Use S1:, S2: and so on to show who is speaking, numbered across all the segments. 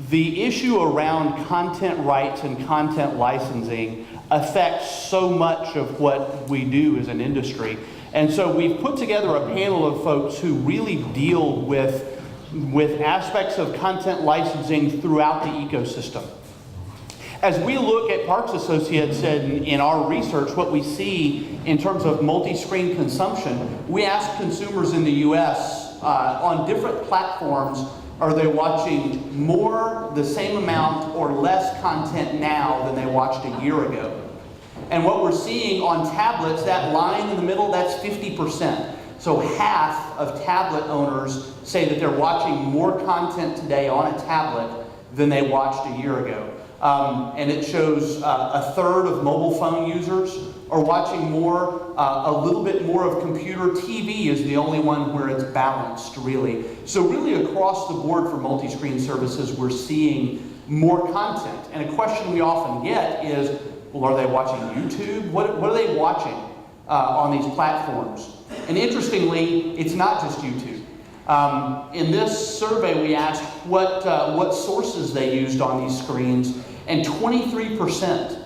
S1: The issue around content rights and content licensing affects so much of what we do as an industry. And so we've put together a panel of folks who really deal with aspects of content licensing throughout the ecosystem. As we look at Parks Associates and in our research, what we see in terms of multi-screen consumption, we ask consumers in the US on different platforms, are they watching more, the same amount, or less content now than they watched a year ago? And what we're seeing on tablets, that line in the middle, that's 50%. So half of tablet owners say that they're watching more content today on a tablet than they watched a year ago. And it shows a third of mobile phone users are watching more, a little bit more of computer. TV is the only one where it's balanced, really. So really across the board for multi-screen services, we're seeing more content. And a question we often get is, well, are they watching YouTube? What are they watching on these platforms? And interestingly, it's not just YouTube. In this survey, we asked what sources they used on these screens, and 23%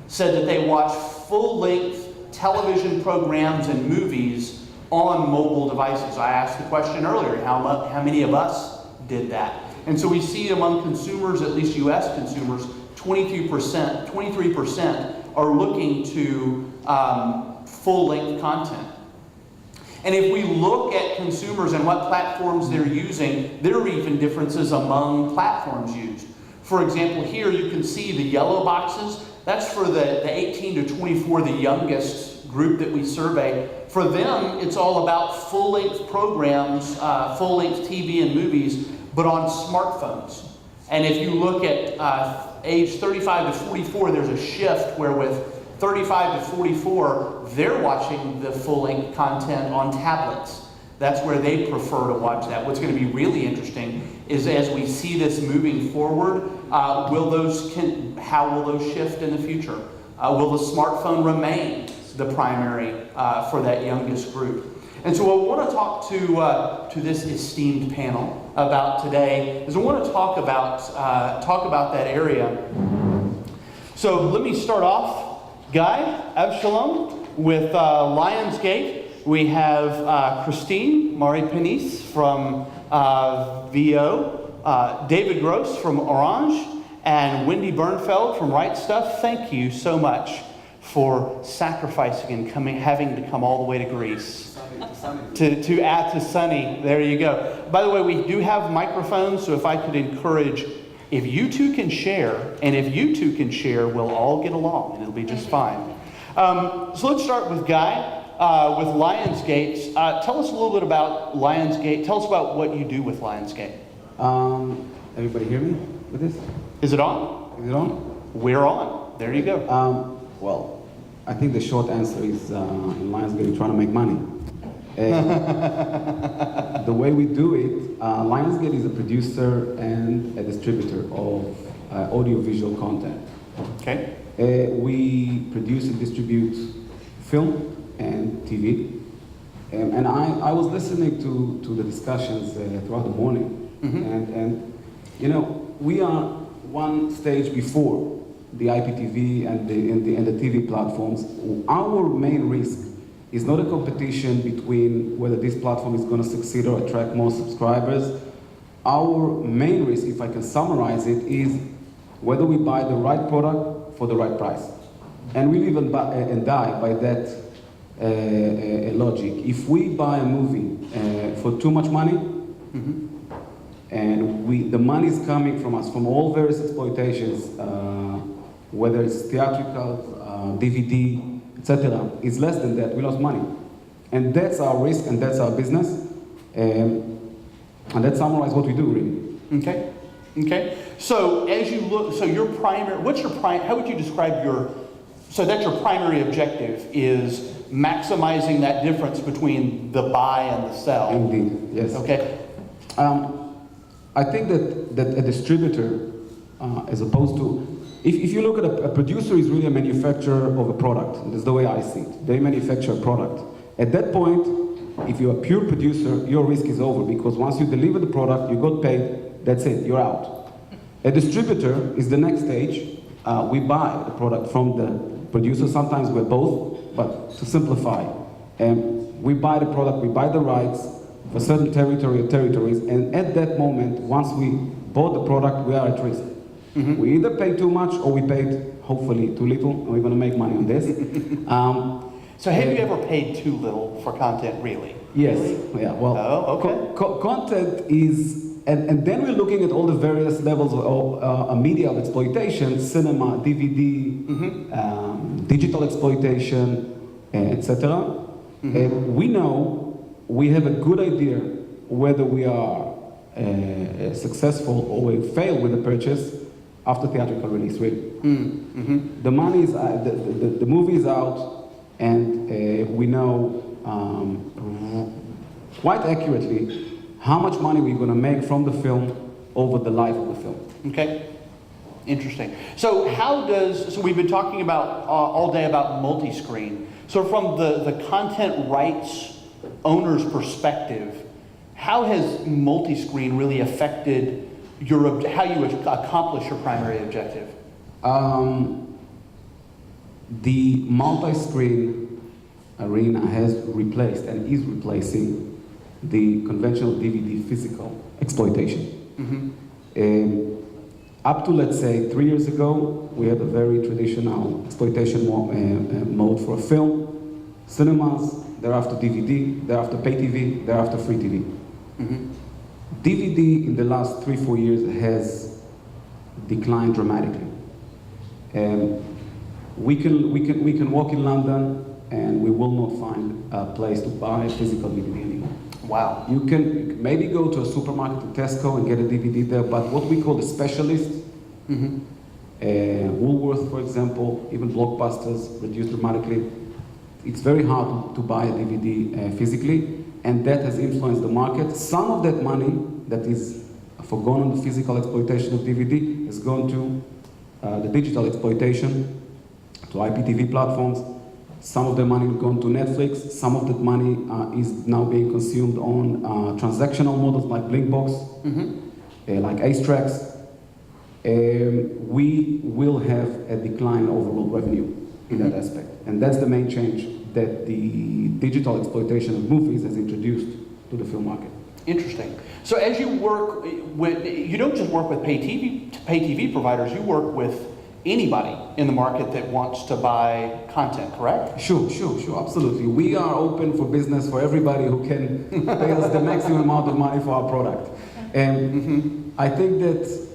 S1: said that they watch full-length television programs and movies on mobile devices. I asked the question earlier, how many of us did that? And so we see among consumers, at least US consumers, 23% are looking to full-length content. And if we look at consumers and what platforms they're using, there are even differences among platforms used. For example, here you can see the yellow boxes. That's for the 18 to 24, the youngest group that we survey. For them, it's all about full-length programs, full-length TV and movies, but on smartphones. And if you look at age 35 to 44, there's a shift where with 35 to 44, they're watching the full-length content on tablets. That's where they prefer to watch that. What's going to be really interesting is as we see this moving forward, how will those shift in the future? Will the smartphone remain the primary for that youngest group? And so what I want to talk to this esteemed panel about today is I want to talk about that area. So let me start off. Guy, Avshalom, with Lionsgate. We have Christine, Maury, Panis from VO, David Grosz from Orange, and Wendy Bernfeld from Right Stuff. Thank you so much for sacrificing and having to come all the way to Greece. To sunny. There you go. By the way, we do have microphones, so if I could encourage, if you two can share, and if you two can share, we'll all get along, and it'll be just fine. So let's start with Guy. With Lionsgate, tell us a little bit about Lionsgate. Tell us about what you do with Lionsgate.
S2: Everybody hear me with this?
S1: Is it on?
S2: Is it on?
S1: We're on. There you go.
S2: Well, I think the short answer is in Lionsgate, we're trying to make money. The way we do it, Lionsgate is a producer and a distributor of audiovisual content.
S1: Okay.
S2: We produce and distribute film and TV. And I was listening to the discussions throughout the morning. Mm-hmm. And you know, we are one stage before the IPTV and the TV platforms. Our main risk is not a competition between whether this platform is going to succeed or attract more subscribers. Our main risk, if I can summarize it, is whether we buy the right product for the right price. And we live and die by that logic. If we buy a movie for too much money, mm-hmm. and the money is coming from us, from all various exploitations, whether it's theatrical, DVD, etc., is less than that, we lost money. And that's our risk, and that's our business. And that summarizes what we do, really.
S1: Okay. Okay. So as you look, so your primary, how would you describe so that's your primary objective is maximizing that difference between the buy and the sell.
S2: Indeed, yes.
S1: Okay.
S2: I think that a distributor, as opposed to, if you look at a producer is really a manufacturer of a product. That's the way I see it. They manufacture a product. At that point, if you're a pure producer, your risk is over, because once you deliver the product, you got paid, That's it, you're out. A distributor is the next stage. We buy the product from the producer. Sometimes we're both, but to simplify, we buy the product, we buy the rights for certain territory or territories, and at that moment, once we bought the product, we are at risk. We either pay too much or we paid, hopefully, too little, and we're going to make money on this.
S1: So have you ever paid too little for content, really?
S2: Yes.
S1: Really?
S2: Yeah. Well,
S1: okay.
S2: Content is, and then we're looking at all the various levels of media of exploitation: cinema, DVD, digital exploitation, etc. We know we have a good idea whether we are successful or we fail with the purchase after theatrical release. Really, the money is the movie is out, and we know quite accurately how much money we're going to make from the film over the life of the film.
S1: Okay, interesting. So so we've been talking about all day about multiscreen. So from the content rights owner's perspective, how has multiscreen really affected how you accomplish your primary objective?
S2: The multi-screen arena has replaced and is replacing the conventional DVD physical exploitation. Up to, let's say, 3 years ago, we had a very traditional exploitation mode for a film. Cinemas, thereafter DVD, thereafter pay TV, thereafter free TV. DVD in the last 3-4 years has declined dramatically. We can walk in London and we will not find a place to buy a physical DVD anymore.
S1: Wow.
S2: You can maybe go to a supermarket, to Tesco, and get a DVD there, but what we call the specialist, Woolworth, for example, even Blockbusters, reduced dramatically. It's very hard to buy a DVD physically, and that has influenced the market. Some of that money that is forgone on the physical exploitation of DVD has gone to the digital exploitation, to IPTV platforms. Some of the money has gone to Netflix. Some of that money is now being consumed on transactional models like Blinkbox, like Ace-Tracks. We will have a decline in overall revenue in that aspect. And that's the main change that the digital exploitation of movies has introduced to the film market.
S1: Interesting. So as you work with, you don't just work with pay TV providers, you work with anybody in the market that wants to buy content, correct?
S2: Sure, absolutely. We are open for business for everybody who can pay us the maximum amount of money for our product. And I think that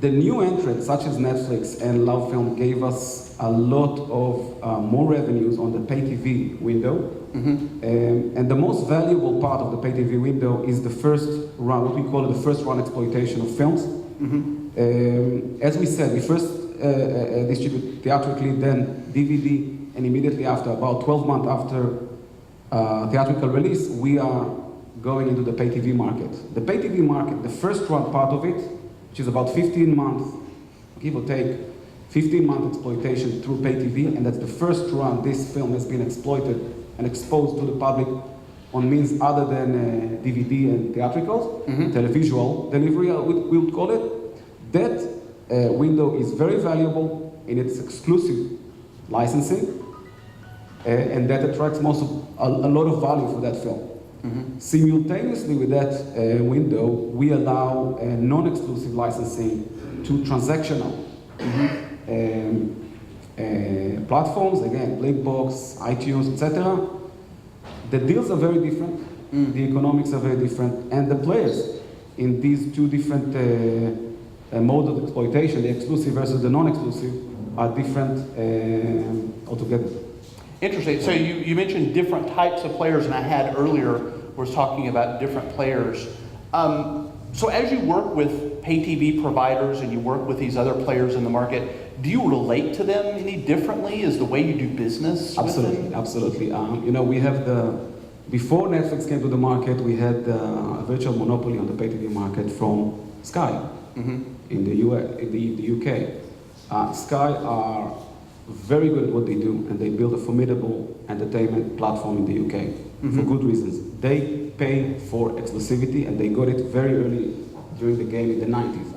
S2: the new entrants, such as Netflix and Love Film, gave us a lot of more revenues on the pay TV window. And the most valuable part of the pay TV window is the first run, what we call the first run exploitation of films. As we said, we first distribute theatrically, then DVD, and immediately after, about 12 months after theatrical release, we are going into the pay TV market. The pay TV market, the first run part of it, which is about 15 months, give or take, 15-month exploitation through pay TV, and that's the first run this film has been exploited and exposed to the public on means other than DVD and theatricals, televisual delivery, we would call it. That window is very valuable in its exclusive licensing, and that attracts a lot of value for that film. Simultaneously with that window, we allow non-exclusive licensing to transactional platforms, again, Blinkbox, iTunes, etc. The deals are very different, the economics are very different, and the players in these two different modes of exploitation, the exclusive versus the non-exclusive, are different altogether.
S1: Interesting. So you mentioned different types of players, and I had earlier was talking about different players. So as you work with pay TV providers and you work with these other players in the market, do you relate to them any differently? Is the way you do business with them?
S2: Absolutely. We have before Netflix came to the market, we had a virtual monopoly on the pay TV market from Sky in the UK. Sky are very good at what they do, and they build a formidable entertainment platform in the UK for good reasons. They pay for exclusivity, and they got it very early during the game in the 90s,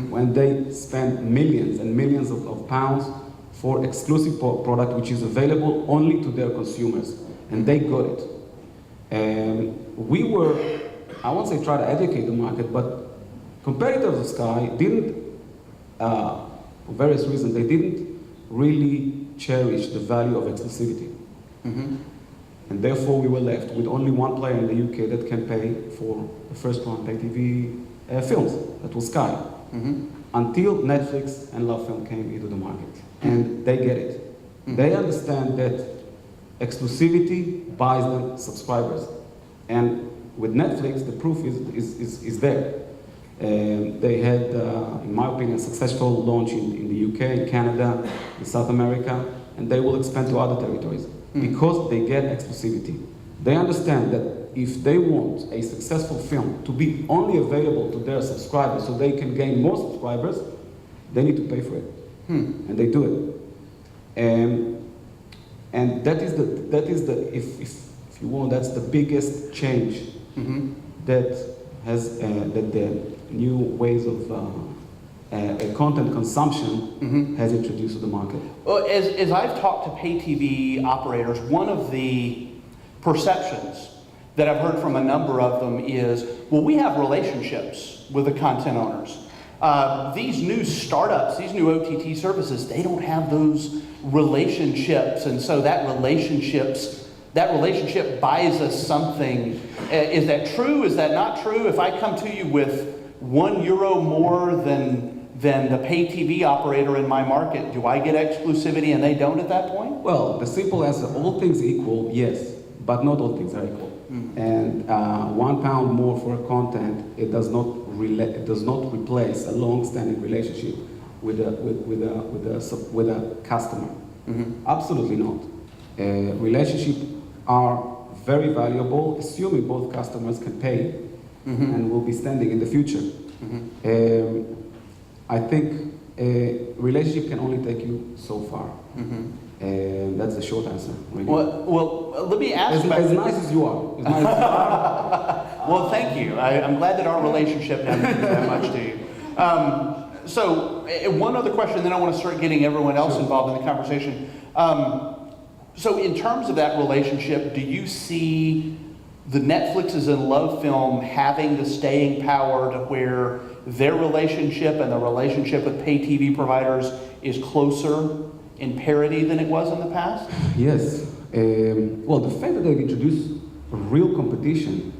S2: when they spent millions and millions of pounds for exclusive product which is available only to their consumers, and they got it. We were, I won't say try to educate the market, but competitors of Sky didn't, for various reasons, they didn't really cherish the value of exclusivity. And therefore we were left with only one player in the UK that can pay for the first run pay TV films, that was Sky. Until Netflix and LoveFilm came into the market. And they get it. They understand that exclusivity buys them subscribers. And with Netflix, the proof is there. They had, in my opinion, a successful launch in the UK, in Canada, in South America, and they will expand to other territories because they get exclusivity. They understand that if they want a successful film to be only available to their subscribers so they can gain more subscribers, they need to pay for it. And they do it. And that is the if you want, that's the biggest change that has that the new ways of content consumption has introduced to the market.
S1: Well, as I've talked to pay TV operators, one of the perceptions that I've heard from a number of them is, well, we have relationships with the content owners. These new startups, these new OTT services, they don't have those relationships, and so that relationship buys us something. Is that true? Is that not true? If I come to you with €1 more than the pay TV operator in my market, do I get exclusivity and they don't at that point?
S2: Well, the simple answer, all things equal, yes, but not all things are equal. And £1 more for a content, it does not replace a long-standing relationship with a customer. Absolutely not. Relationships are very valuable, assuming both customers can pay and will be standing in the future. I think a relationship can only take you so far. That's the short answer. Really.
S1: Well, let me ask about
S2: as nice as you are.
S1: Well, thank you. I'm glad that our relationship now means that much to you. So, one other question, then I want to start getting everyone else involved in the conversation. So, in terms of that relationship, do you see the Netflixes and LoveFilm having the staying power to where their relationship and the relationship with pay TV providers is closer in parity than it was in the past?
S2: Yes. Well, the fact that they've introduced a real competition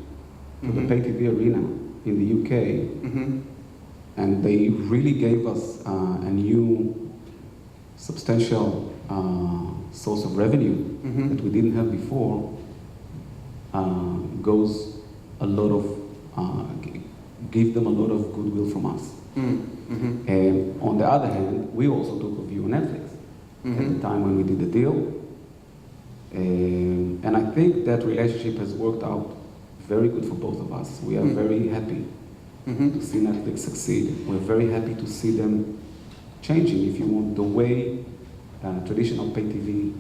S2: to the pay TV arena in the UK, and they really gave us a new substantial source of revenue that we didn't have before, goes a lot of, give them a lot of goodwill from us. And on the other hand, we also took a view on Netflix at the time when we did the deal. And I think that relationship has worked out very good for both of us. We are very happy to see Netflix succeed. We're very happy to see them changing, if you want, the way traditional pay TV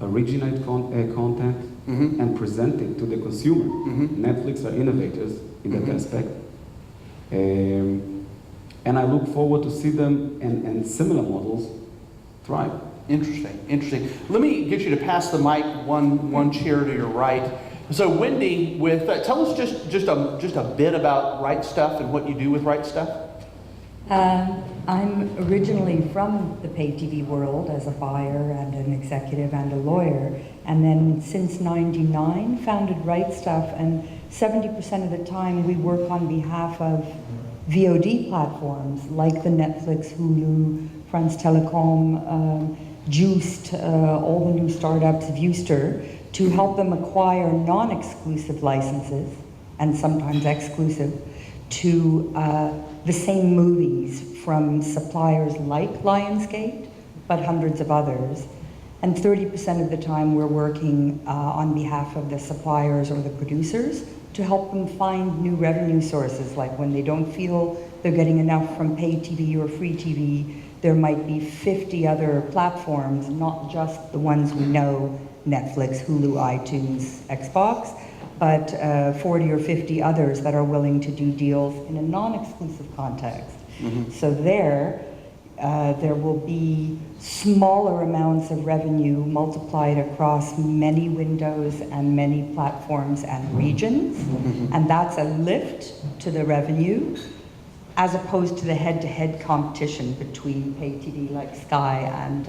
S2: originate content and present it to the consumer. Netflix are innovators in that aspect. And I look forward to see them and similar models thrive.
S1: Interesting. Let me get you to pass the mic one chair to your right. So Wendy, tell us just a bit about Right Stuff and what you do with Right Stuff.
S3: I'm originally from the pay TV world as a buyer and an executive and a lawyer, and then since '99 founded Right Stuff, and 70% of the time we work on behalf of VOD platforms like the Netflix, Hulu, France Telecom, Juiced, all the new startups, Viewster, to help them acquire non-exclusive licenses, and sometimes exclusive, to the same movies from suppliers like Lionsgate, but hundreds of others. And 30% of the time we're working on behalf of the suppliers or the producers to help them find new revenue sources, like when they don't feel they're getting enough from pay TV or free TV, there might be 50 other platforms, not just the ones we know, Netflix, Hulu, iTunes, Xbox, but 40 or 50 others that are willing to do deals in a non-exclusive context. So there will be smaller amounts of revenue multiplied across many windows and many platforms and regions, and that's a lift to the revenue, as opposed to the head-to-head competition between pay TV like Sky and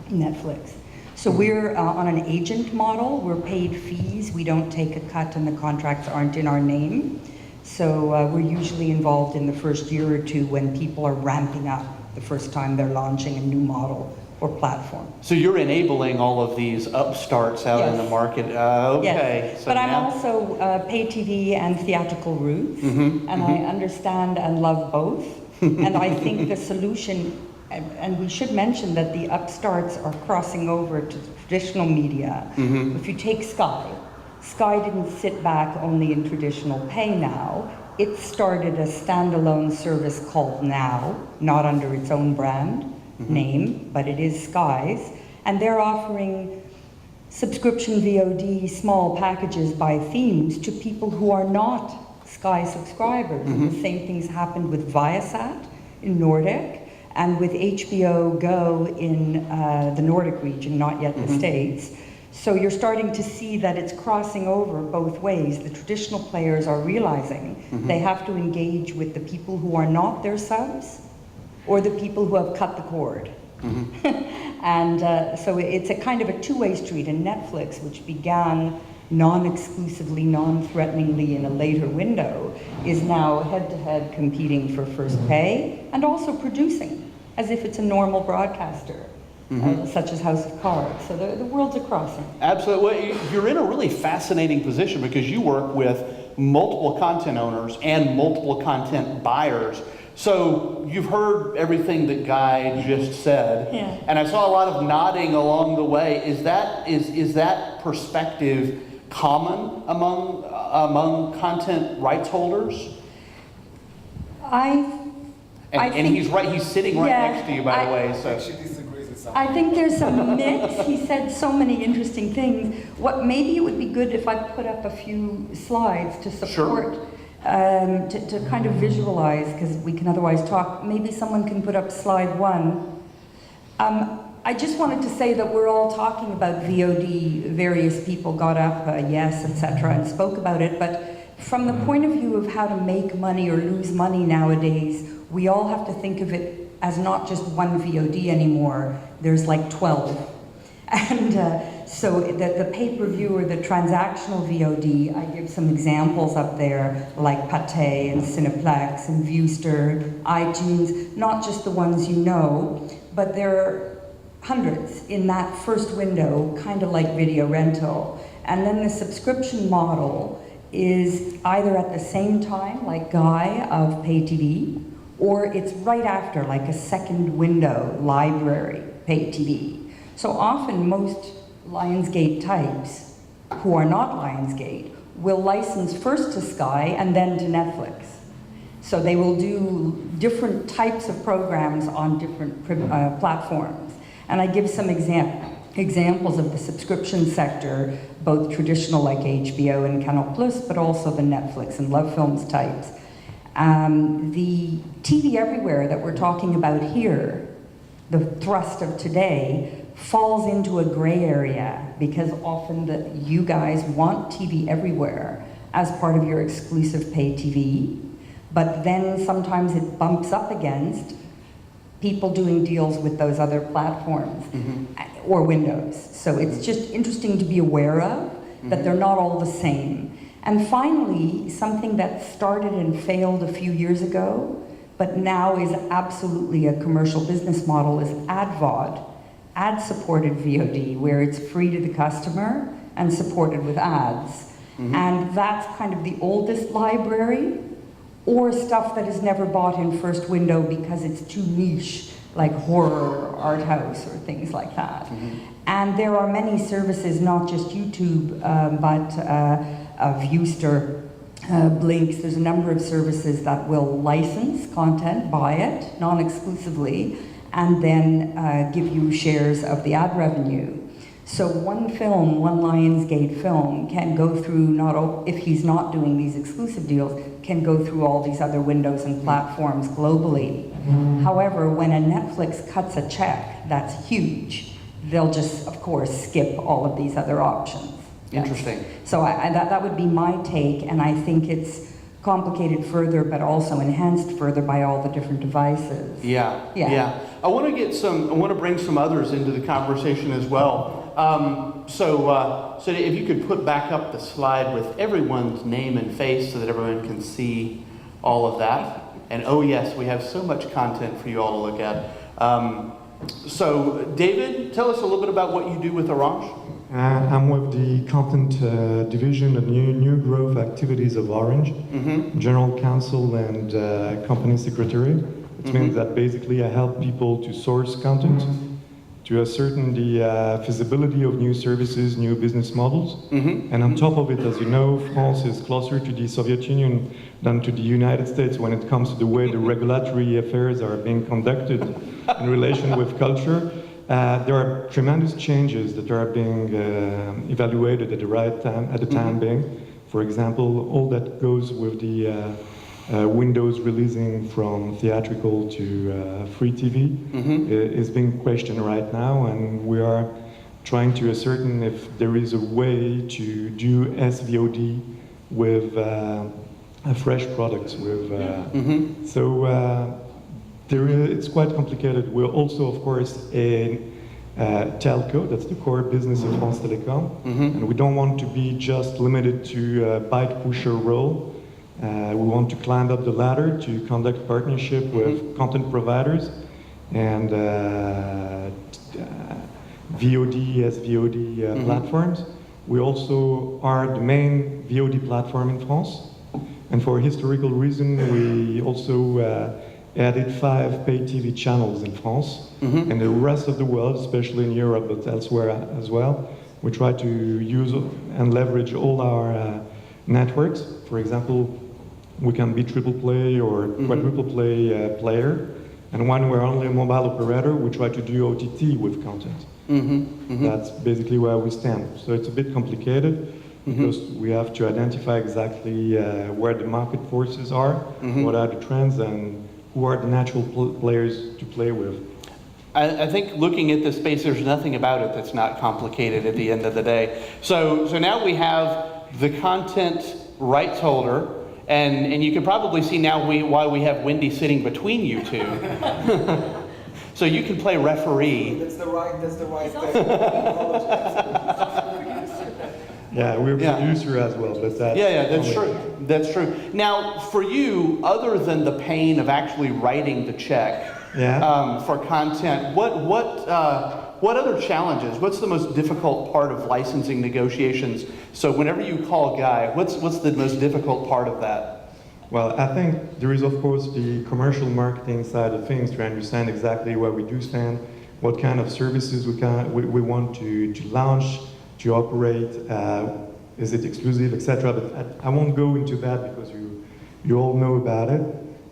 S3: Netflix. So we're on an agent model. We're paid fees. We don't take a cut, and the contracts aren't in our name. So we're usually involved in the first year or two when people are ramping up the first time they're launching a new model or platform.
S1: So you're enabling all of these upstarts out in the market. Okay.
S3: Yes.
S1: So
S3: but I'm
S1: now...
S3: also pay TV and theatrical roots, and I understand and love both. And I think the solution, and we should mention that the upstarts are crossing over to traditional media. If you take Sky didn't sit back only in traditional pay now. It started a standalone service called Now, not under its own brand name, but it is Sky's. And they're offering subscription VOD small packages by themes to people who are not Sky subscribers. And the same things happened with Viasat in Nordic and with HBO Go in the Nordic region, not yet the States. So you're starting to see that it's crossing over both ways. The traditional players are realizing they have to engage with the people who are not their subs or the people who have cut the cord. And so it's a kind of a two-way street. And Netflix, which began non-exclusively, non-threateningly in a later window, is now head-to-head competing for first pay and also producing as if it's a normal broadcaster. Such as House of Cards. So the worlds are crossing.
S1: Absolutely. Well, you're in a really fascinating position because you work with multiple content owners and multiple content buyers. So you've heard everything that Guy just said, and I saw a lot of nodding along the way. Is that perspective common among content rights holders? And he's right. He's sitting right next to you, by the way. So.
S3: I think there's a mix. He said so many interesting things. Maybe it would be good if I put up a few slides to support, to kind of visualize, because we can otherwise talk. Maybe someone can put up slide 1. I just wanted to say that we're all talking about VOD. Various people got up, yes, etc., and spoke about it. But from the point of view of how to make money or lose money nowadays, we all have to think of it as not just one VOD anymore. There's like 12. And so the pay-per-view or the transactional VOD, I give some examples up there, like Pathé and Cineplex and Viewster, iTunes, not just the ones you know, but there are hundreds in that first window, kind of like video rental. And then the subscription model is either at the same time, like Guy of pay TV, or it's right after, like a second window library pay TV. So often most Lionsgate types who are not Lionsgate will license first to Sky and then to Netflix. So they will do different types of programs on different platforms. And I give some examples of the subscription sector, both traditional like HBO and Canal+, but also the Netflix and Love Films types. The TV Everywhere that we're talking about here, the thrust of today, falls into a gray area because often you guys want TV Everywhere as part of your exclusive pay TV, but then sometimes it bumps up against people doing deals with those other platforms or windows. So it's just interesting to be aware of that they're not all the same. And finally, something that started and failed a few years ago, but now is absolutely a commercial business model, is AdVOD, ad-supported VOD, where it's free to the customer and supported with ads. And that's kind of the oldest library, or stuff that is never bought in first window because it's too niche, like horror or art house or things like that. And there are many services, not just YouTube, but Viewster, Blinks. There's a number of services that will license content, buy it, non-exclusively, and then give you shares of the ad revenue. So one film, one Lionsgate film, can go through, if he's not doing these exclusive deals, can go through all these other windows and platforms globally. However, when a Netflix cuts a check, that's huge. They'll just, of course, skip all of these other options.
S1: Interesting.
S3: So that would be my take, and I think it's complicated further, but also enhanced further by all the different devices.
S1: Yeah. I want to bring some others into the conversation as well. So if you could put back up the slide with everyone's name and face so that everyone can see all of that. And oh yes, we have so much content for you all to look at. So David, tell us a little bit about what you do with Orange.
S4: I'm with the content division, the new growth activities of Orange, General Counsel and Company Secretary. It means that basically I help people to source content, to ascertain the feasibility of new services, new business models. And on top of it, as you know, France is closer to the Soviet Union than to the United States when it comes to the way the regulatory affairs are being conducted in relation with culture. There are tremendous changes that are being evaluated at the right time, at the time being. For example, all that goes with the windows releasing from theatrical to free TV is being questioned right now, and we are trying to ascertain if there is a way to do SVOD with fresh products. It's quite complicated. We're also, of course, a telco. That's the core business of France Telecom, and we don't want to be just limited to a bike pusher role. We want to climb up the ladder to conduct partnership with content providers and VOD, SVOD platforms. We also are the main VOD platform in France, and for a historical reason, we also added 5 pay TV channels in France, and the rest of the world, especially in Europe, but elsewhere as well. We try to use and leverage all our networks. For example, we can be triple play or quadruple play player, and when we're only a mobile operator, we try to do OTT with content. That's basically where we stand. So it's a bit complicated because we have to identify exactly where the market forces are, what are the trends, and who are the natural players to play with.
S1: I think looking at this space, there's nothing about it that's not complicated at the end of the day. So now we have the content rights holder, and you can probably see now why we have Wendy sitting between you two. So you can play referee.
S5: That's the right thing.
S4: Yeah, we're producer as well, but that's
S1: that's true. That's true. Now, for you, other than the pain of actually writing the check for content, what other challenges? What's the most difficult part of licensing negotiations? So, whenever you call Guy, what's the most difficult part of that?
S4: Well, I think there is, of course, the commercial marketing side of things to understand exactly where we do stand, what kind of services we want to launch, to operate, is it exclusive, etc. But I won't go into that because you all know about it.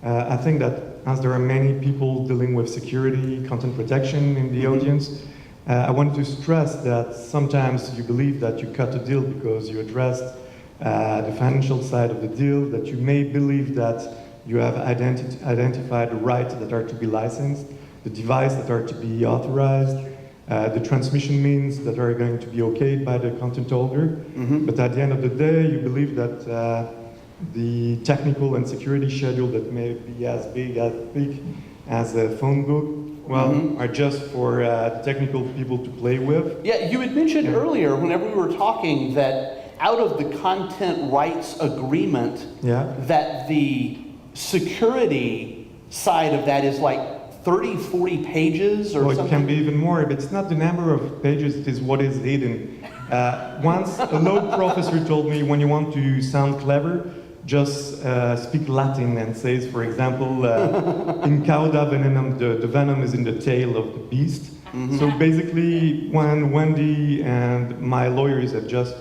S4: I think that as there are many people dealing with security, content protection in the audience, I want to stress that sometimes you believe that you cut a deal because you addressed the financial side of the deal, that you may believe that you have identified the rights that are to be licensed, the device that are to be authorized, the transmission means that are going to be okayed by the content holder. But at the end of the day, you believe that the technical and security schedule that may be as big as a phone book, are just for technical people to play with.
S1: Yeah, you had mentioned earlier, whenever we were talking, that out of the content rights agreement, that the security side of that is like 30, 40 pages or something?
S4: It can be even more, but it's not the number of pages, it is what is hidden. Once a law professor told me, when you want to sound clever, just speak Latin and says, for example, in cauda venenum, the venom is in the tail of the beast. So basically, when Wendy and my lawyers have just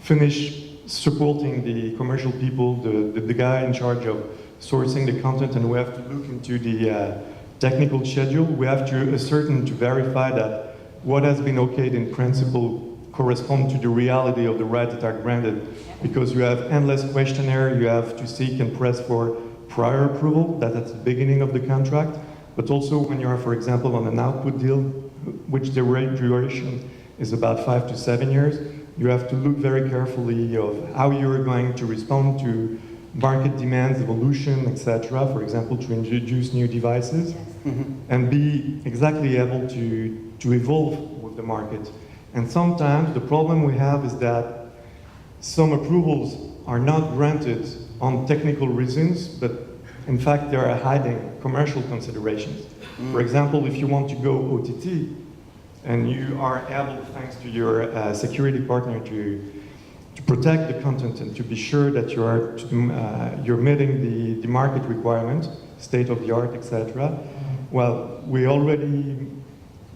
S4: finished supporting the commercial people, the guy in charge of sourcing the content, and we have to look into the technical schedule, we have to ascertain, to verify that what has been okayed in principle correspond to the reality of the rights that are granted, because you have endless questionnaire, you have to seek and press for prior approval, that's at the beginning of the contract, but also when you are, for example, on an output deal, which the duration is about 5 to 7 years, you have to look very carefully of how you're going to respond to market demands, evolution, etc., for example, to introduce new devices, and be exactly able to evolve with the market. And sometimes the problem we have is that some approvals are not granted on technical reasons, but in fact they are hiding commercial considerations. For example, if you want to go OTT, and you are able, thanks to your security partner, to protect the content and to be sure that you're meeting the market requirement, state of the art, etc. Well, we already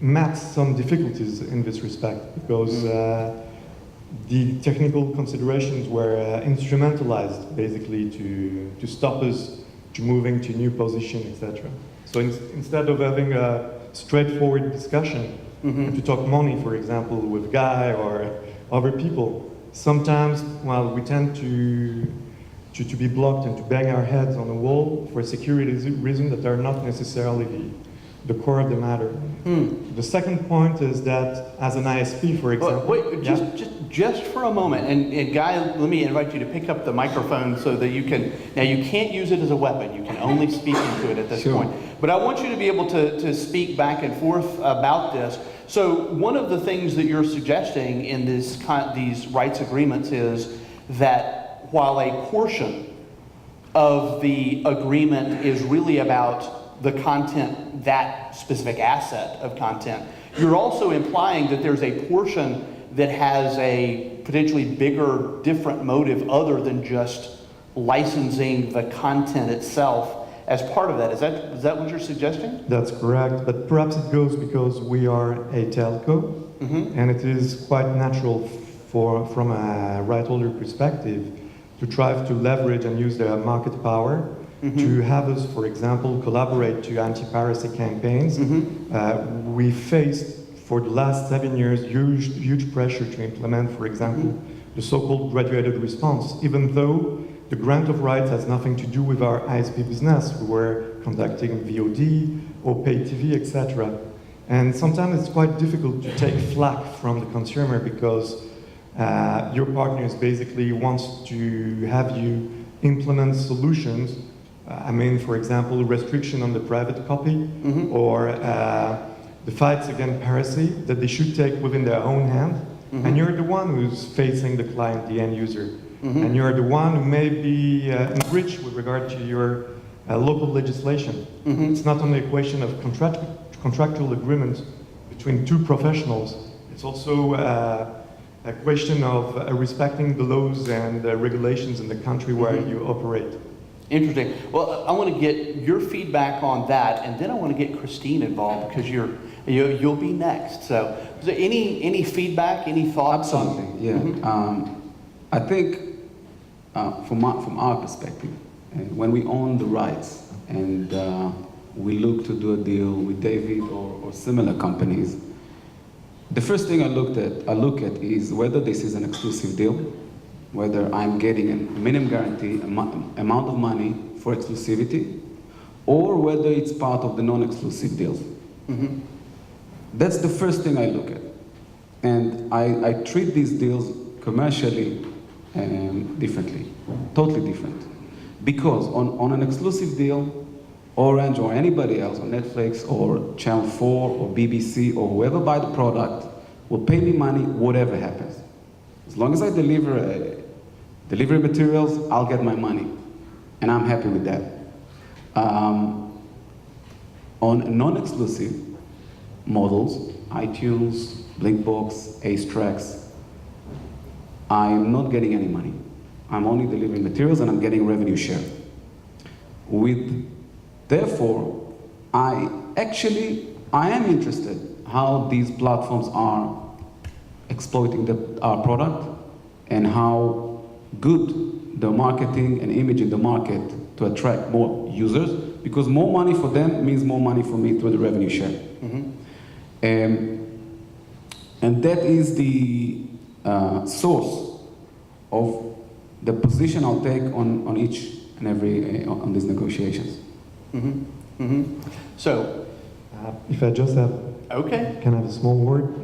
S4: met some difficulties in this respect because the technical considerations were instrumentalized basically to stop us to moving to new position, etc. So instead of having a straightforward discussion, to talk money, for example, with Guy or other people, sometimes, well, we tend to be blocked and to bang our heads on the wall for security reasons that are not necessarily the core of the matter. The second point is that as an ISP, for example...
S1: Wait, just for a moment, and Guy, let me invite you to pick up the microphone so that you can... Now, you can't use it as a weapon. You can only speak into it at this point. But I want you to be able to speak back and forth about this. So one of the things that you're suggesting in these rights agreements is that while a portion of the agreement is really about the content, that specific asset of content, you're also implying that there's a portion that has a potentially bigger, different motive other than just licensing the content itself as part of that. Is that what you're suggesting?
S4: That's correct, but perhaps it goes because we are a telco, and it is quite natural from a right holder perspective to try to leverage and use their market power to have us, for example, collaborate to anti-piracy campaigns. We faced, for the last 7 years, huge pressure to implement, for example, the so-called graduated response, even though the grant of rights has nothing to do with our ISP business. We were conducting VOD or pay TV, etc. And sometimes it's quite difficult to take flack from the consumer because your partners basically wants to have you implement solutions. I mean, for example, restriction on the private copy or the fights against piracy that they should take within their own hand. And you're the one who's facing the client, the end user. And you're the one who may be enriched with regard to your local legislation. It's not only a question of contractual agreement between two professionals, it's also a question of respecting the laws and regulations in the country where you operate.
S1: Interesting. Well, I want to get your feedback on that, and then I want to get Christine involved because you'll be next. So, is there any feedback, any thoughts?
S2: Absolutely, yeah. I think from our perspective, when we own the rights and we look to do a deal with David or similar companies, the first thing I look at is whether this is an exclusive deal, whether I'm getting a minimum guarantee amount of money for exclusivity, or whether it's part of the non-exclusive deals. That's the first thing I look at. And I treat these deals commercially differently, totally different. Because on an exclusive deal, Orange or anybody else, or Netflix or Channel 4 or BBC or whoever buy the product will pay me money whatever happens. As long as I deliver delivery materials, I'll get my money. And I'm happy with that. On non-exclusive models, iTunes, Blinkbox, Ace Tracks, I'm not getting any money. I'm only delivering materials and I'm getting revenue share. Therefore, I am interested how these platforms are exploiting our product and how good the marketing and image in the market to attract more users, because more money for them means more money for me through the revenue share. And that is the source of the position I'll take on each and every, on these negotiations.
S1: So,
S4: If I just have
S1: okay.
S4: can have a small word,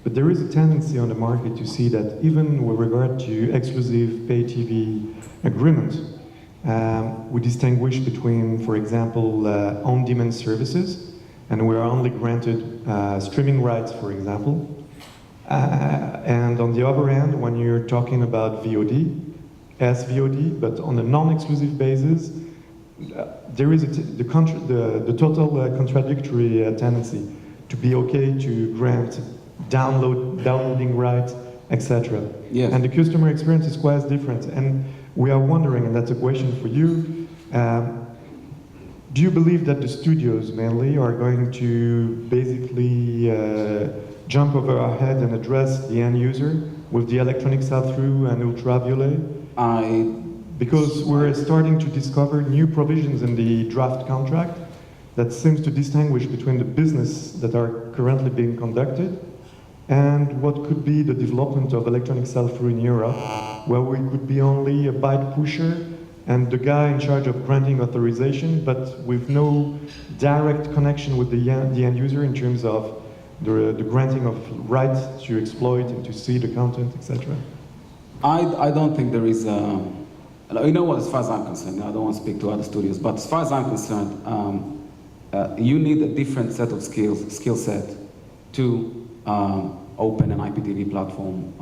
S4: but there is a tendency on the market to see that even with regard to exclusive pay TV agreements, we distinguish between, for example, on-demand services, and we are only granted streaming rights, for example. And on the other hand, when you're talking about VOD, SVOD, but on a non-exclusive basis, there is the total contradictory tendency to be okay to grant downloading rights, etc.
S2: Yes.
S4: And the customer experience is quite different. And we are wondering, and that's a question for you, do you believe that the studios mainly are going to basically jump over our head and address the end user with the electronic sell-through and ultraviolet? Because we're starting to discover new provisions in the draft contract that seems to distinguish between the business that are currently being conducted and what could be the development of electronic sell-through in Europe, where we could be only a bike pusher and the guy in charge of granting authorization, but with no direct connection with the end user in terms of the granting of rights to exploit and to see the content, etc.
S2: I don't think there is you know what, as far as I'm concerned, I don't want to speak to other studios, but as far as I'm concerned, you need a different set of skill set to open an IPTV platform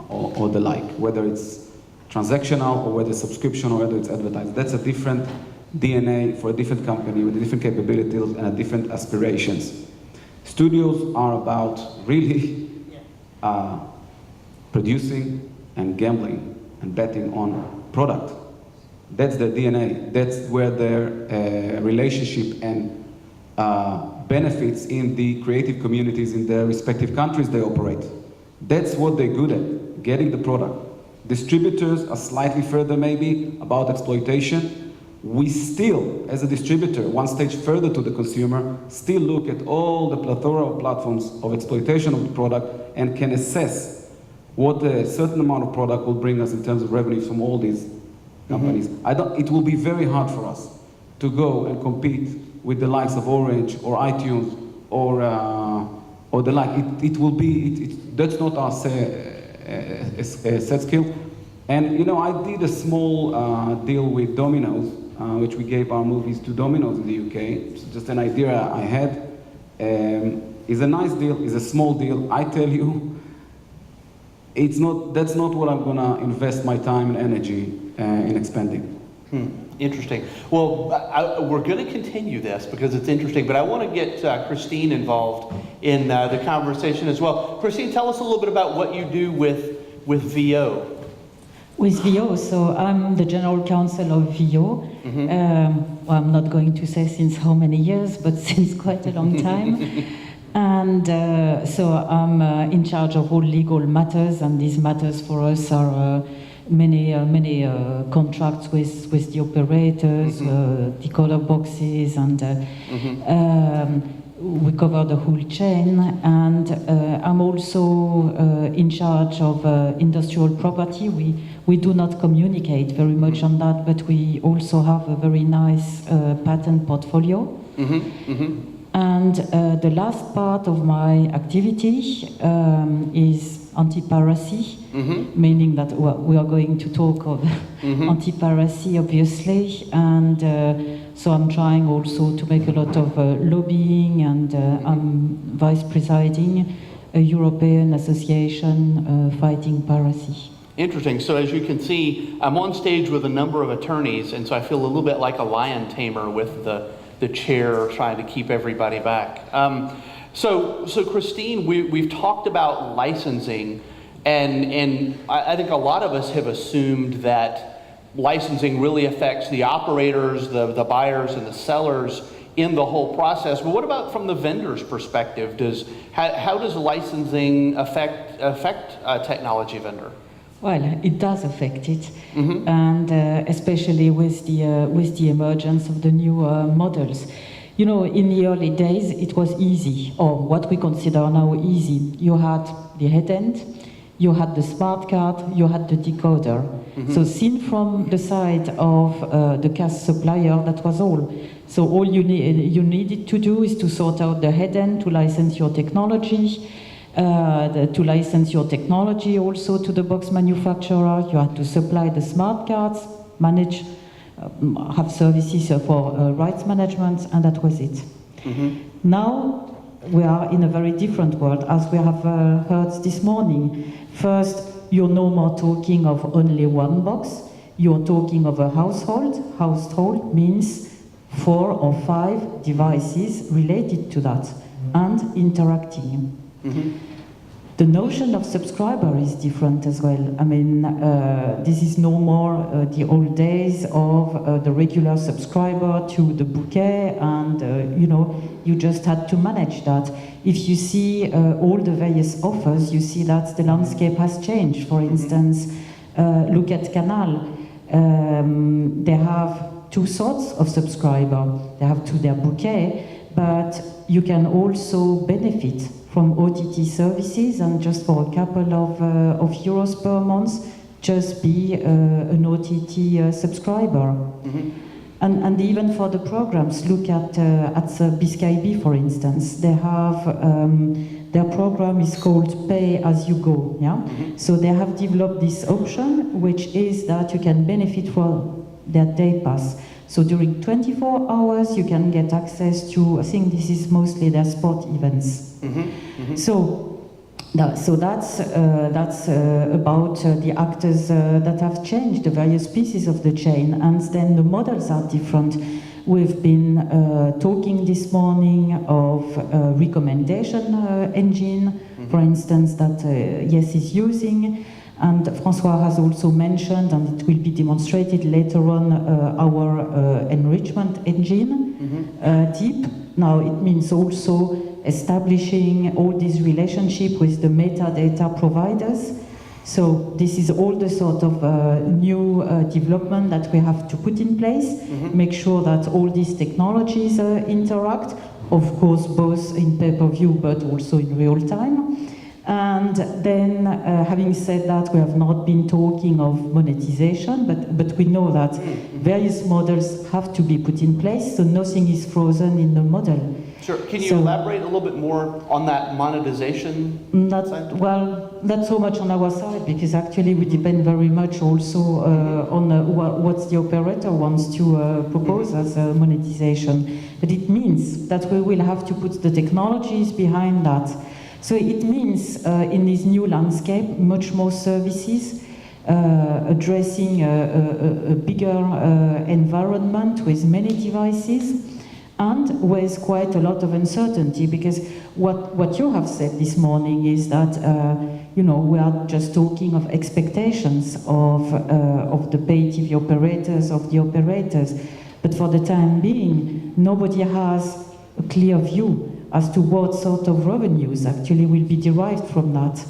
S2: or the like, whether it's transactional or whether it's subscription or whether it's advertising. That's a different DNA for a different company with different capabilities and different aspirations. Studios are about really producing and gambling and betting on product. That's their DNA. That's where their relationship and benefits in the creative communities in their respective countries they operate. That's what they're good at, getting the product. Distributors are slightly further maybe about exploitation. We still, as a distributor, one stage further to the consumer, still look at all the plethora of platforms of exploitation of the product and can assess what a certain amount of product will bring us in terms of revenue from all these companies. It will be very hard for us to go and compete with the likes of Orange or iTunes or the like. It will be, that's not our set skill. And you know, I did a small deal with Domino's, which we gave our movies to Domino's in the UK. It's just an idea I had. It's a nice deal, it's a small deal. I tell you, that's not what I'm gonna invest my time and energy in expanding.
S1: Interesting. Well, we're going to continue this because it's interesting, but I want to get Christine involved in the conversation as well. Christine, tell us a little bit about what you do with VO.
S5: With VO, so I'm the general counsel of VO. Well, I'm not going to say since how many years, but since quite a long time. And so I'm in charge of all legal matters, and these matters for us are many contracts with the operators, decoder boxes, and we cover the whole chain. And I'm also in charge of industrial property. We do not communicate very much on that, but we also have a very nice patent portfolio. And the last part of my activity is anti-piracy, meaning that we are going to talk of anti-piracy, obviously, and so I'm trying also to make a lot of lobbying, and I'm vice presiding a European association fighting piracy.
S1: Interesting. So as you can see, I'm on stage with a number of attorneys, and so I feel a little bit like a lion tamer with the chair trying to keep everybody back. So Christine, we've talked about licensing, and I think a lot of us have assumed that licensing really affects the operators, the buyers, and the sellers in the whole process. But what about from the vendor's perspective? How does licensing affect a technology vendor?
S5: Well, it does affect it, and especially with the emergence of the new models. You know, in the early days, it was easy, or what we consider now easy. You had the head end, you had the smart card, you had the decoder. So seen from the side of the CAS supplier, that was all. So all you needed to do is to sort out the head end, to license your technology, to license your technology also to the box manufacturer. You had to supply the smart cards, manage, have services for rights management, and that was it. Now we are in a very different world, as we have heard this morning. First, you're no more talking of only one box, you're talking of a household. Household means 4 or 5 devices related to that and interacting. The notion of subscriber is different as well. I mean, this is no more the old days of the regular subscriber to the bouquet, and you know, you just had to manage that. If you see all the various offers, you see that the landscape has changed. For instance, look at Canal. They have 2 sorts of subscriber. They have to their bouquet, but you can also benefit from OTT services, and just for a couple of euros per month, just be an OTT subscriber. And even for the programs, look at Biscay, for instance. They have their program is called Pay As You Go. Yeah, so they have developed this option, which is that you can benefit from their day pass. So during 24 hours, you can get access to, I think this is mostly their sport events. So that's about the actors that have changed, the various pieces of the chain, and then the models are different. We've been talking this morning of recommendation engine, for instance, that Yes is using. And François has also mentioned, and it will be demonstrated later on, our enrichment engine, TIP. Now it means also establishing all these relationships with the metadata providers. So this is all the sort of new development that we have to put in place, make sure that all these technologies interact, of course both in pay-per-view but also in real time. And then, having said that, we have not been talking of monetization, but we know that various models have to be put in place, so nothing is frozen in the model.
S1: Sure. Can you elaborate a little bit more on that monetization side?
S5: Well, not so much on our side, because actually we depend very much also on what the operator wants to propose as monetization. But it means that we will have to put the technologies behind that. So it means, in this new landscape, much more services, addressing a bigger environment with many devices, and with quite a lot of uncertainty, because what you have said this morning is that, you know, we are just talking of expectations of the pay TV operators, of the operators, but for the time being, nobody has a clear view as to what sort of revenues actually will be derived from that.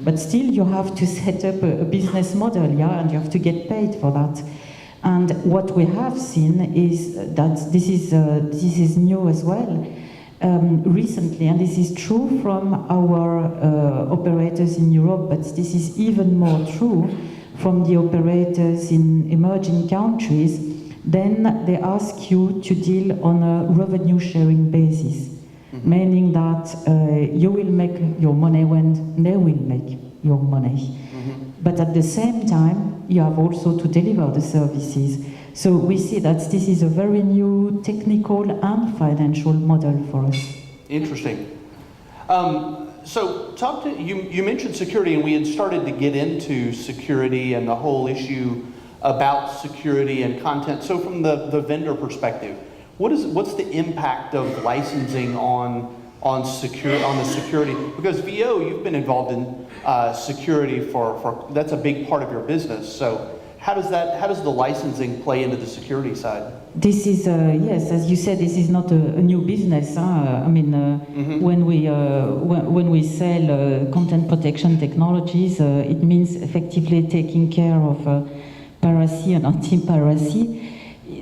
S5: But still you have to set up a business model, yeah, and you have to get paid for that. And what we have seen is that this is new as well. Recently, and this is true from our operators in Europe, but this is even more true from the operators in emerging countries, then they ask you to deal on a revenue sharing basis. Meaning that you will make your money when they will make your money. But at the same time, you have also to deliver the services. So we see that this is a very new technical and financial model for us.
S1: Interesting. So talk to you mentioned security, and we had started to get into security and the whole issue about security and content. So from the vendor perspective, what's the impact of licensing on the security? Because VO, you've been involved in security for that's a big part of your business. So how does the licensing play into the security side?
S5: This is yes, as you said, this is not a new business. I mean, when we sell content protection technologies, it means effectively taking care of piracy and anti-piracy.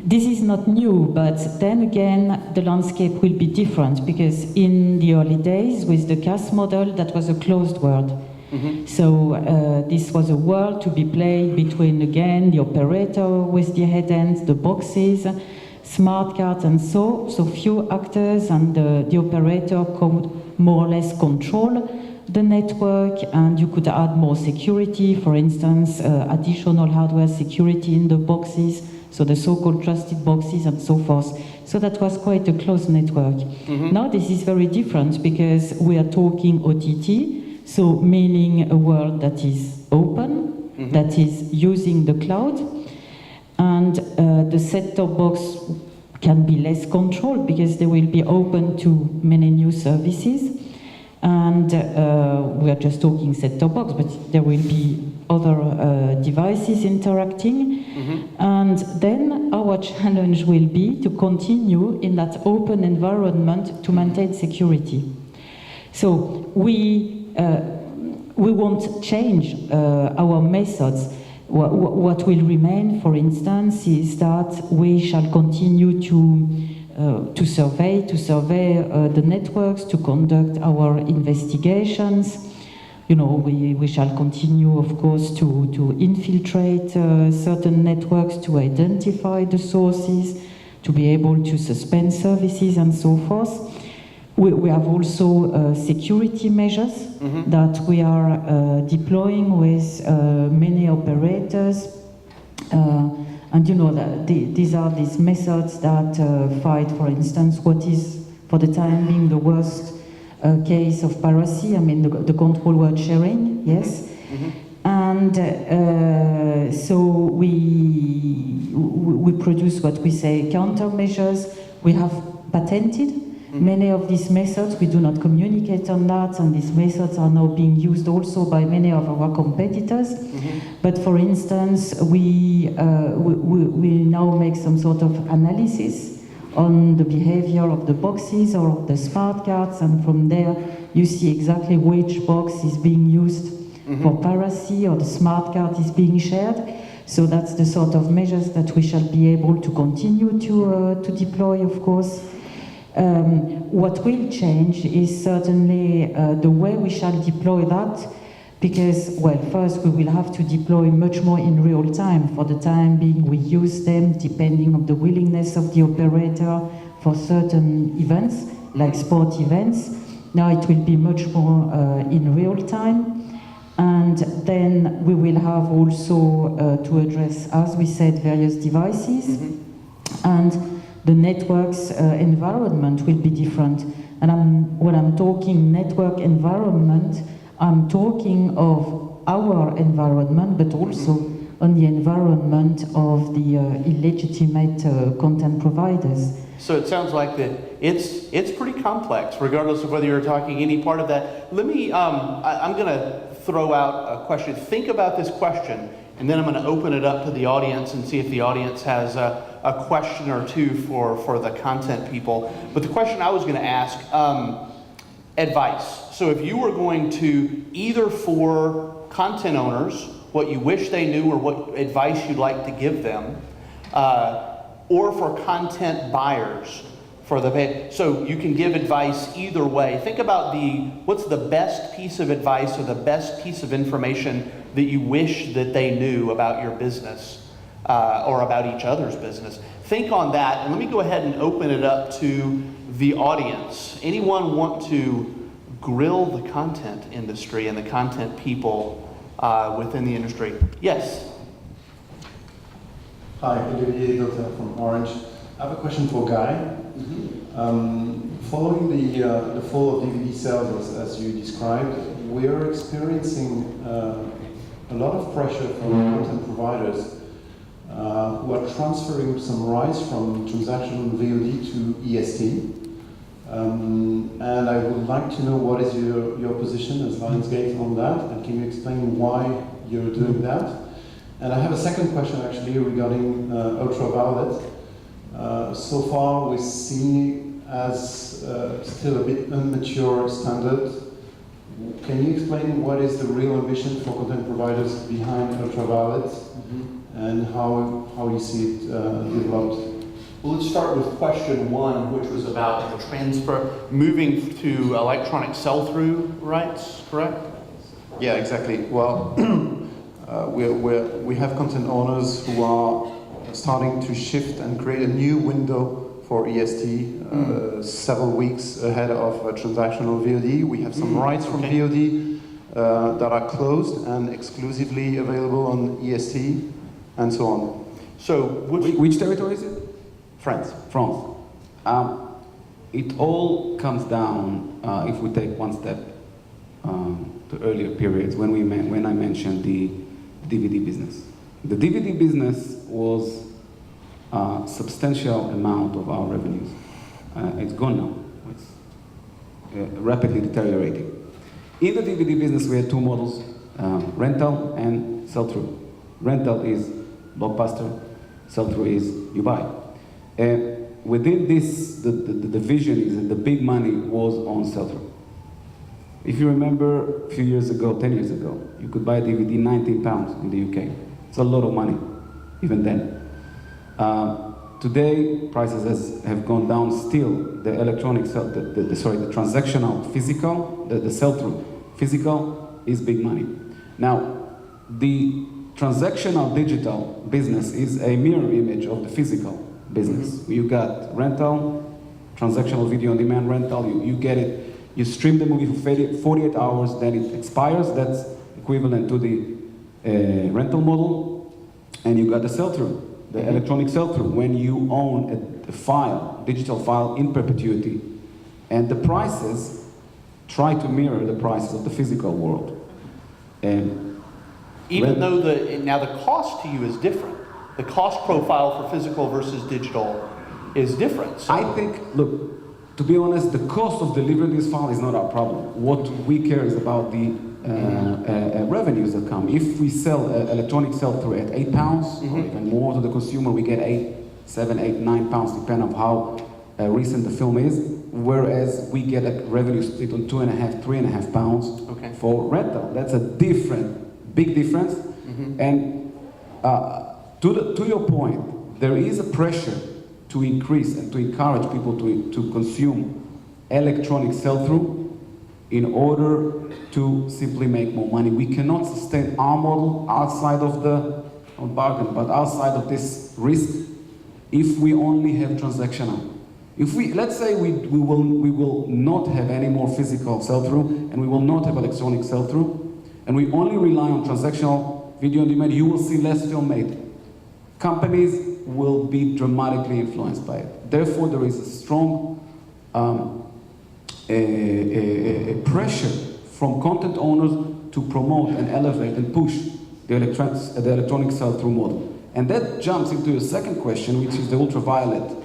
S5: This is not new, but then again, the landscape will be different because in the early days, with the CAS model, that was a closed world. So this was a world to be played between, again, the operator with the headends, the boxes, smart cards, and so few actors, and the operator could more or less control the network, and you could add more security, for instance, additional hardware security in the boxes, so the so-called trusted boxes and so forth. So that was quite a closed network. Now this is very different because we are talking OTT, so meaning a world that is open, that is using the cloud, and the set-top box can be less controlled because they will be open to many new services. And we are just talking set-top box, but there will be other devices interacting. And then our challenge will be to continue in that open environment to maintain security. So we won't change our methods. What will remain, for instance, is that we shall continue to survey the networks, to conduct our investigations. You know, we shall continue, of course, to infiltrate certain networks, to identify the sources, to be able to suspend services and so forth. We have also security measures that we are deploying with many operators. And you know that these are these methods that fight, for instance, what is, for the time being, the worst case of piracy. I mean, the control word sharing, yes. And so we produce what we say countermeasures. We have patented many of these methods. We do not communicate on that, and these methods are now being used also by many of our competitors. But for instance, we now make some sort of analysis on the behavior of the boxes or of the smart cards, and from there you see exactly which box is being used for piracy, or the smart card is being shared. So that's the sort of measures that we shall be able to continue to deploy, of course. What will change is certainly the way we shall deploy that, because, well, first we will have to deploy much more in real time. For the time being, we use them depending on the willingness of the operator for certain events, like sport events. Now it will be much more in real time. And then we will have also to address, as we said, various devices. And the network's environment will be different. And when I'm talking network environment, I'm talking of our environment, but also on the environment of the illegitimate content providers.
S1: So it sounds like that it's pretty complex, regardless of whether you're talking any part of that. Let me, I'm going to throw out a question. Think about this question, and then I'm going to open it up to the audience and see if the audience has a question or two for the content people. But the question I was going to ask, advice. So if you were going to, either for content owners, what you wish they knew or what advice you'd like to give them, or for content buyers, so you can give advice either way. Think about what's the best piece of advice or the best piece of information that you wish that they knew about your business or about each other's business. Think on that, and let me go ahead and open it up to the audience. Anyone want to grill the content industry and the content people within the industry? Yes.
S6: Hi, Olivier Doctor from Orange. I have a question for Guy. Following the fall of DVD sales, as you described, we are experiencing a lot of pressure from content providers who are transferring some rights from transactional VOD to EST. And I would like to know what is your position as Lionsgate on that, and can you explain why you're doing that? And I have a second question actually regarding ultraviolet. So far we've seen it as still a bit immature standard. Can you explain what is the real ambition for content providers behind ultraviolet and how you see it developed?
S1: Well, let's start with question one, which was about the transfer, moving to electronic sell-through rights, correct?
S6: Yeah, exactly. Well, we have content owners who are starting to shift and create a new window for EST several weeks ahead of transactional VOD. We have some rights from VOD that are closed and exclusively available on EST and so on.
S1: So,
S2: Which territory is it?
S6: France.
S2: France. It all comes down, if we take one step to earlier periods, when I mentioned the DVD business. The DVD business was a substantial amount of our revenues. It's gone now. It's rapidly deteriorating. In the DVD business, we had two models, rental and sell-through. Rental is Blockbuster, sell-through is you buy. Within this, the vision is that the big money was on sell-through. If you remember a few years ago, 10 years ago, you could buy a DVD £19 in the UK. It's a lot of money, even then. Today, prices have gone down still. The electronic, the transactional physical, the sell-through physical is big money. Now, the transactional digital business is a mirror image of the physical business. You got rental, transactional video on demand rental, you get it, you stream the movie for 48 hours, then it expires, that's equivalent to the rental model, and you got the sell-through, the electronic sell-through, when you own a file, digital file in perpetuity, and the prices try to mirror the prices of the physical world. And
S1: even though now the cost to you is different, the cost profile for physical versus digital is different. So.
S2: I think, look, to be honest, the cost of delivering this file is not our problem. What we care is about the revenues that come. If we sell electronic sell-through at £8 or even more to the consumer, we get £8, £7, £8, £9, depending on how recent the film is. Whereas we get a revenue split on £2.5, £3.5 for rental. That's a big difference. And to your point, there is a pressure to increase and to encourage people to consume electronic sell-through in order to simply make more money. We cannot sustain our model outside of the bargain, but outside of this risk if we only have transactional. If let's say we will not have any more physical sell-through and we will not have electronic sell-through, and we only rely on transactional video on demand, you will see less film made. Companies will be dramatically influenced by it. Therefore, there is a strong pressure from content owners to promote and elevate and push the electronic sell-through model. And that jumps into your second question, which is the ultraviolet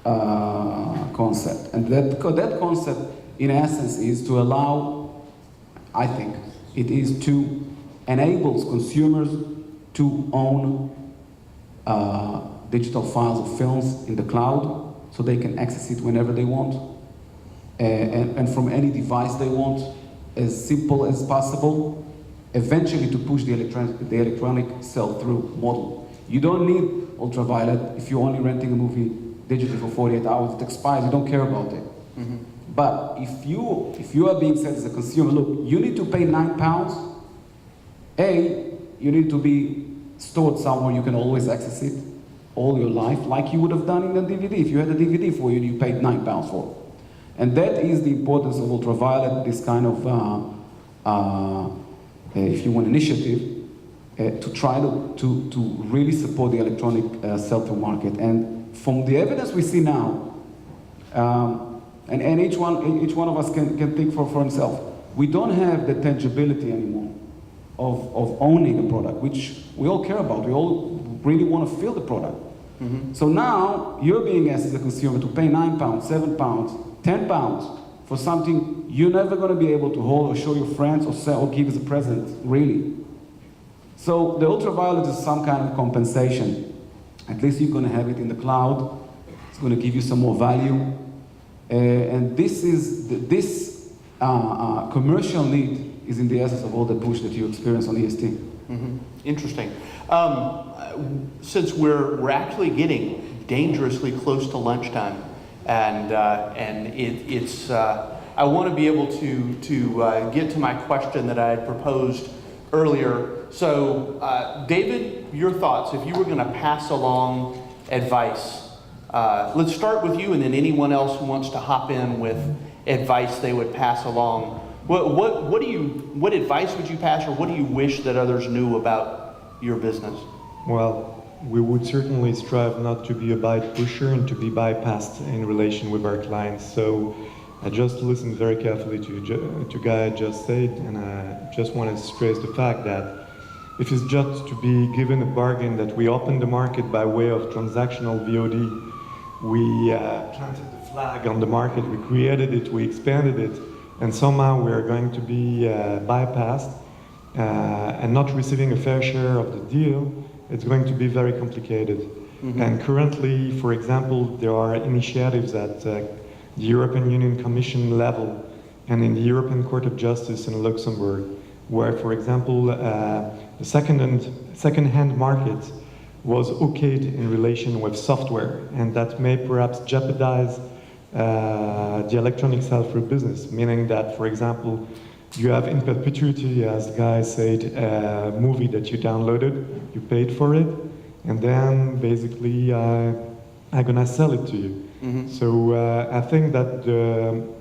S2: concept. And that concept, in essence, is to allow, I think, it is to enable consumers to own digital files of films in the cloud, so they can access it whenever they want, and from any device they want, as simple as possible, eventually to push the electronic sell-through model. You don't need ultraviolet if you're only renting a movie digitally for 48 hours, it expires, you don't care about it. But if you are being said as a consumer, look, you need to pay £9, you need to be stored somewhere you can always access it all your life, like you would have done in a DVD. If you had a DVD for you, you paid £9 for it. And that is the importance of ultraviolet, this kind of, if you want, initiative to try to really support the electronic sell-through market. And from the evidence we see now, and each one of us can think for himself, we don't have the tangibility anymore of owning a product, which we all care about. We all really want to feel the product. So now you're being asked as a consumer to pay £9, £7, £10 for something you're never going to be able to hold or show your friends or sell or give as a present, really. So the ultraviolet is some kind of compensation. At least you're going to have it in the cloud. It's going to give you some more value. And this commercial need is in the essence of all the push that you experience on EST.
S1: Interesting. Since we're actually getting dangerously close to lunchtime, and it's. I want to be able to get to my question that I had proposed earlier. So, David, your thoughts, if you were going to pass along advice, let's start with you, and then anyone else who wants to hop in with advice they would pass along. What advice would you pass, or what do you wish that others knew about your business?
S4: Well, we would certainly strive not to be a byte pusher and to be bypassed in relation with our clients. So I just listened very carefully to Guy just said, and I just want to stress the fact that if it's just to be given a bargain that we open the market by way of transactional VOD, we planted the flag on the market, we created it, we expanded it, and somehow we are going to be bypassed and not receiving a fair share of the deal, it's going to be very complicated. Mm-hmm. And currently, for example, there are initiatives at the European Union Commission level and in the European Court of Justice in Luxembourg, where, for example, the second-hand market was okayed in relation with software, and that may perhaps jeopardize the electronic sell-through business, meaning that, for example, you have in perpetuity, as Guy said, a movie that you downloaded, you paid for it, and then basically I'm gonna sell it to you. Mm-hmm. So I think that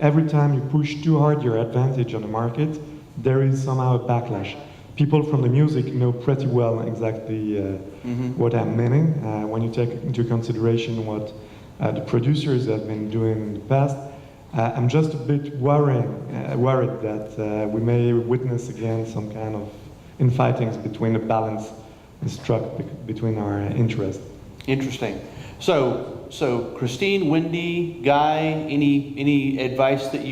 S4: every time you push too hard your advantage on the market, there is somehow a backlash. People from the music know pretty well exactly what I'm meaning when you take into consideration what the producers have been doing in the past. I'm just a bit worried that we may witness again some kind of infightings between the balance is struck between our interests.
S1: Interesting. So Christine, Wendy, Guy, any advice that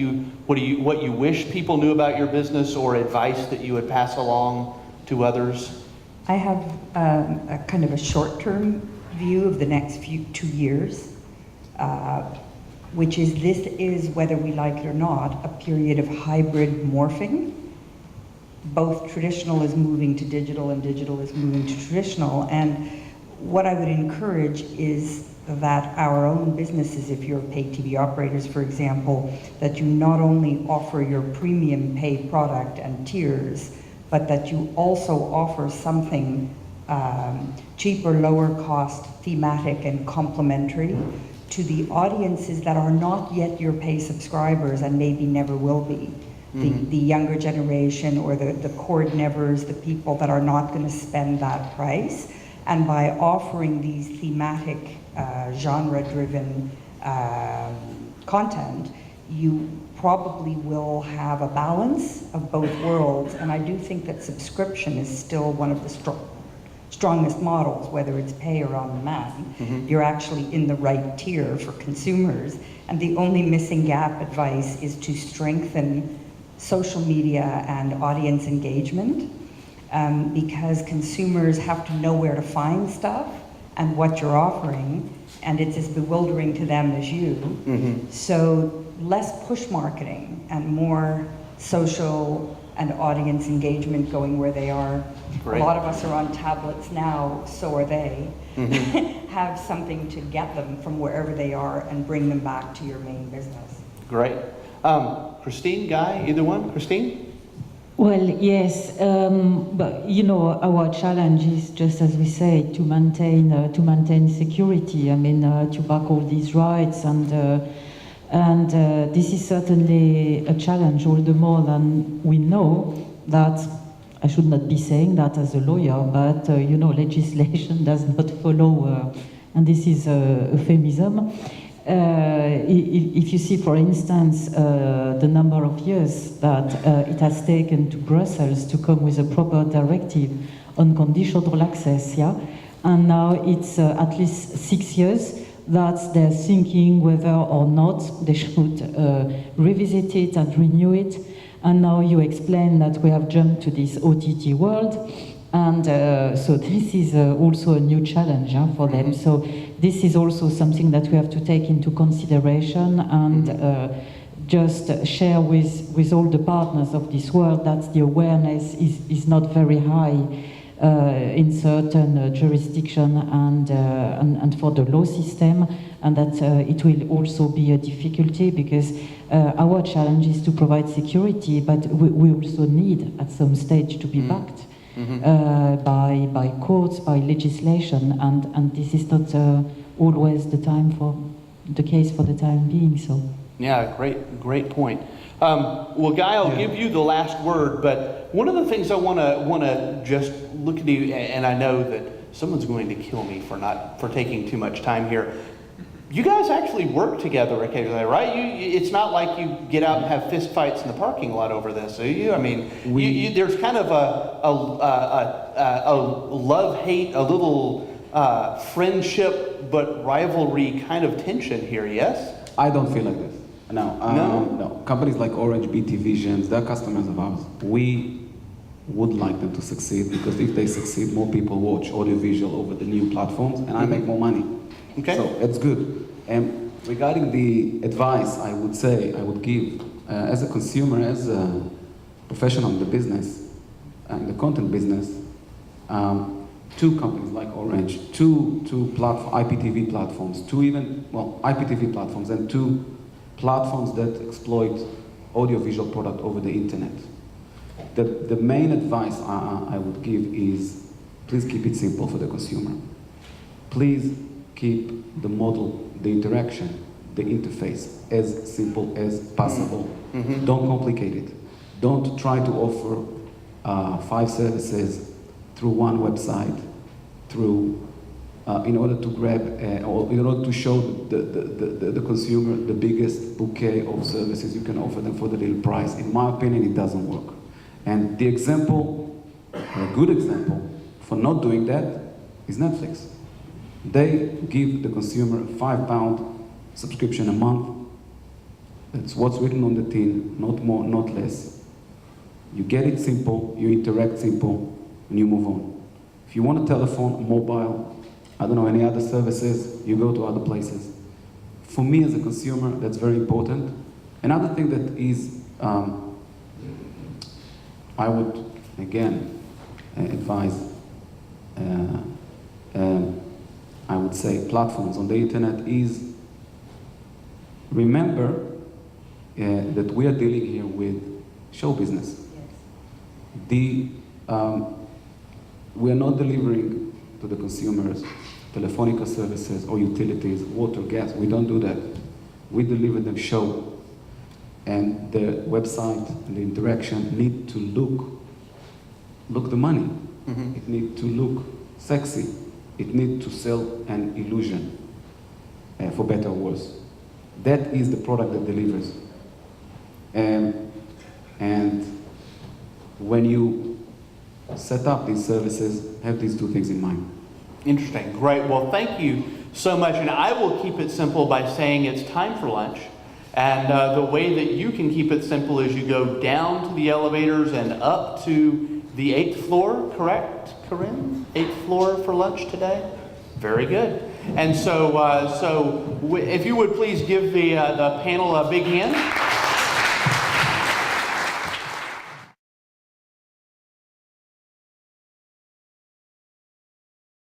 S1: what you wish people knew about your business, or advice that you would pass along to others?
S3: I have a kind of a short-term view of the next 2 years, which is this is, whether we like it or not, a period of hybrid morphing. Both traditional is moving to digital and digital is moving to traditional. And what I would encourage is that our own businesses, if you're paid TV operators, for example, that you not only offer your premium pay product and tiers, but that you also offer something cheaper, lower cost, thematic, and complementary to the audiences that are not yet your pay subscribers and maybe never will be. Mm-hmm. The younger generation, or the cord nevers, the people that are not going to spend that price. And by offering these thematic, genre-driven content, you probably will have a balance of both worlds. And I do think that subscription is still one of the strongest models, whether it's pay or on demand. Mm-hmm. You're actually in the right tier for consumers. And the only missing gap advice is to strengthen social media and audience engagement, because consumers have to know where to find stuff and what you're offering, and it's as bewildering to them as you. Mm-hmm. So less push marketing and more social and audience engagement going where they are. Great. A lot of us are on tablets now, so are they. Mm-hmm. Have something to get them from wherever they are and bring them back to your main business.
S1: Great. Christine, Guy, either one? Christine?
S5: Well, yes, but you know, our challenge is, just as we say, to maintain security. I mean, to back all these rights, and this is certainly a challenge, all the more than we know that. I should not be saying that as a lawyer, but you know, legislation does not follow, and this is a euphemism. If you see, for instance, the number of years that it has taken to Brussels to come with a proper directive on conditional access, yeah, and now it's at least 6 years that they're thinking whether or not they should revisit it and renew it. And now you explain that we have jumped to this OTT world, and so this is also a new challenge for them. So this is also something that we have to take into consideration and just share with all the partners of this world that the awareness is not very high in certain jurisdiction and for the law system, and that it will also be a difficulty because our challenge is to provide security, but we also need at some stage to be backed by courts, by legislation, and this is not always the case for the time being. So.
S1: Yeah, great point. Well, Guy, I'll give you the last word, but one of the things I want to just look at you, and I know that someone's going to kill me for taking too much time here. You guys actually work together occasionally, right? It's not like you get out and have fist fights in the parking lot over this, do you? I mean, there's kind of a love-hate, a little friendship but rivalry kind of tension here, yes?
S2: I don't feel like this. No. Companies like Orange, BT Visions, they're customers of ours. We would like them to succeed because if they succeed, more people watch audiovisual over the new platforms, and I make more money.
S1: Okay.
S2: So it's good. And regarding the advice I would give as a consumer, as a professional in the business, in the content business, two companies like Orange, two IPTV platforms, IPTV platforms and two platforms that exploit audiovisual product over the internet. The main advice I would give is please keep it simple for the consumer. Please keep the model, the interaction, the interface as simple as possible. Don't complicate it. Don't try to offer 5 services through one website, in order to grab or in order to show the consumer the biggest bouquet of services you can offer them for the little price. In my opinion, it doesn't work. And the example, a good example for not doing that is Netflix. They give the consumer a £5 subscription a month. That's what's written on the tin, not more, not less. You get it simple, you interact simple, and you move on. If you want a telephone, mobile, I don't know, any other services, you go to other places. For me as a consumer, that's very important. Another thing that is, I would, again, advise, I would say platforms on the internet is, remember that we are dealing here with show business. Yes. We are not delivering to the consumers Telefonica services or utilities, water, gas. We don't do that. We deliver them show. And the website and the interaction need to look the money. It needs to look sexy. It needs to sell an illusion, for better or worse. That is the product that delivers. And when you set up these services, have these two things in mind.
S1: Interesting. Great. Well, thank you so much. And I will keep it simple by saying it's time for lunch. And the way that you can keep it simple is you go down to the elevators and up to the 8th floor, correct, Corinne? 8th floor for lunch today? Very good. And so if you would please give the panel a big hand.